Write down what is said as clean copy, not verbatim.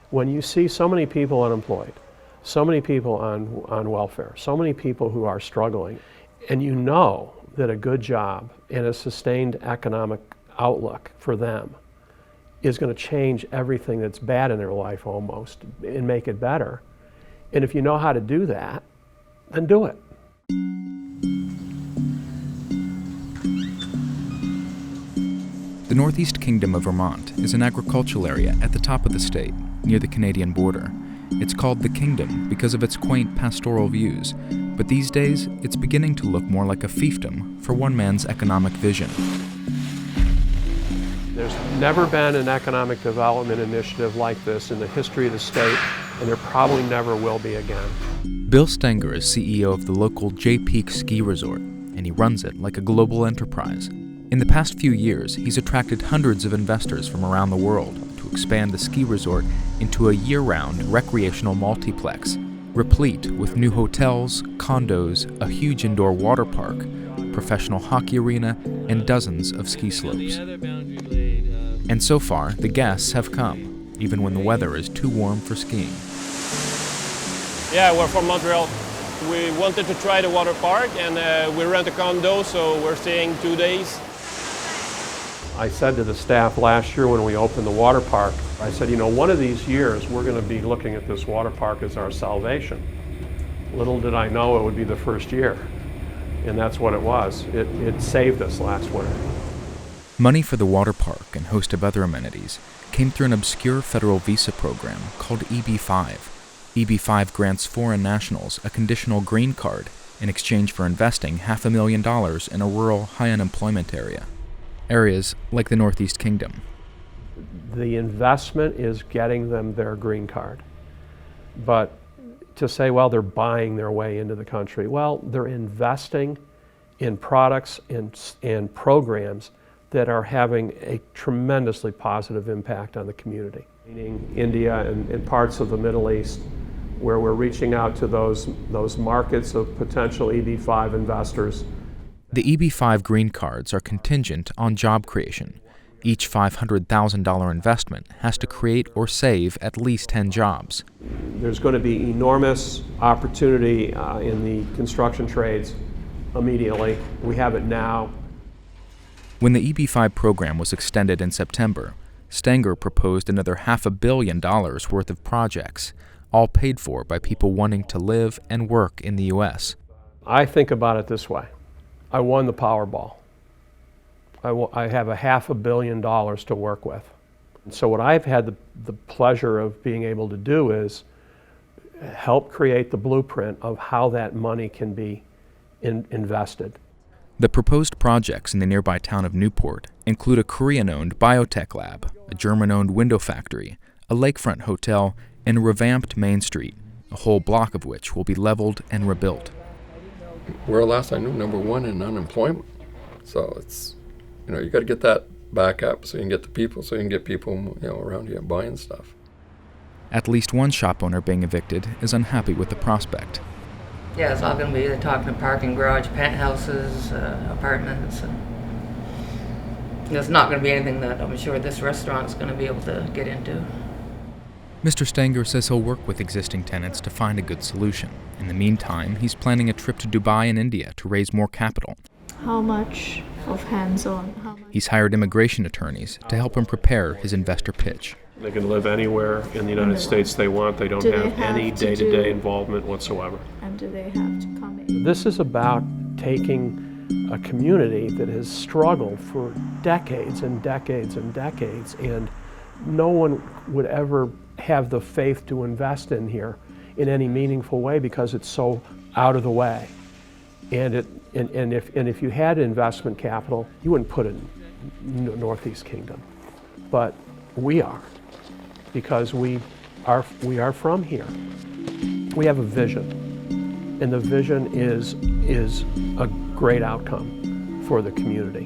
When you see so many people unemployed, so many people on welfare, so many people who are struggling, and you know that a good job and a sustained economic outlook for them is going to change everything that's bad in their life almost and make it better. And if you know how to do that, then do it. The Northeast Kingdom of Vermont is an agricultural area at the top of the state, near the Canadian border. It's called the Kingdom because of its quaint pastoral views, but these days it's beginning to look more like a fiefdom for one man's economic vision. There's never been an economic development initiative like this in the history of the state, and there probably never will be again. Bill Stenger is CEO of the local Jay Peak Ski Resort, and he runs it like a global enterprise. In the past few years, he's attracted hundreds of investors from around the world to expand the ski resort into a year-round recreational multiplex, replete with new hotels, condos, a huge indoor water park, professional hockey arena, and dozens of ski slopes. And so far, the guests have come, even when the weather is too warm for skiing. Yeah, we're from Montreal. We wanted to try the water park, and we rent a condo, so we're staying 2 days. I said to the staff last year when we opened the water park, I said, you know, one of these years we're going to be looking at this water park as our salvation. Little did I know it would be the first year, and that's what it was. It saved us last winter. Money for the water park and a host of other amenities came through an obscure federal visa program called EB-5. EB-5 grants foreign nationals a conditional green card in exchange for investing $500,000 in a rural, high unemployment area. Areas like the Northeast Kingdom. The investment is getting them their green card. But to say, well, they're buying their way into the country, well, they're investing in products and programs that are having a tremendously positive impact on the community. Meaning India and parts of the Middle East, where we're reaching out to those markets of potential EB-5 investors. The EB-5 green cards are contingent on job creation. Each $500,000 investment has to create or save at least 10 jobs. There's going to be enormous opportunity in the construction trades immediately. We have it now. When the EB-5 program was extended in September, Stenger proposed another $500 million worth of projects, all paid for by people wanting to live and work in the U.S. I think about it this way. I won the Powerball. I have $500 million to work with. And so what I've had the pleasure of being able to do is help create the blueprint of how that money can be invested. The proposed projects in the nearby town of Newport include a Korean-owned biotech lab, a German-owned window factory, a lakefront hotel, and a revamped Main Street, a whole block of which will be leveled and rebuilt. We're, last I knew, #1 in unemployment. So it's, you got to get that back up so you can get the people, around you buying stuff. At least one shop owner being evicted is unhappy with the prospect. Yeah, it's all going to be either talking to parking garage, penthouses, apartments. And it's not going to be anything that I'm sure this restaurant is going to be able to get into. Mr. Stenger says he'll work with existing tenants to find a good solution. In the meantime, he's planning a trip to Dubai and India to raise more capital. How much of hands-on? He's hired immigration attorneys to help him prepare his investor pitch. They can live anywhere in the United States they want. They don't have any day-to-day involvement whatsoever. And do they have to come in? This is about taking a community that has struggled for decades and decades and decades, and no one would ever have the faith to invest in here in any meaningful way because it's so out of the way. And if you had investment capital, you wouldn't put it in the Northeast Kingdom. But we are, because we are from here. We have a vision, and the vision is a great outcome for the community.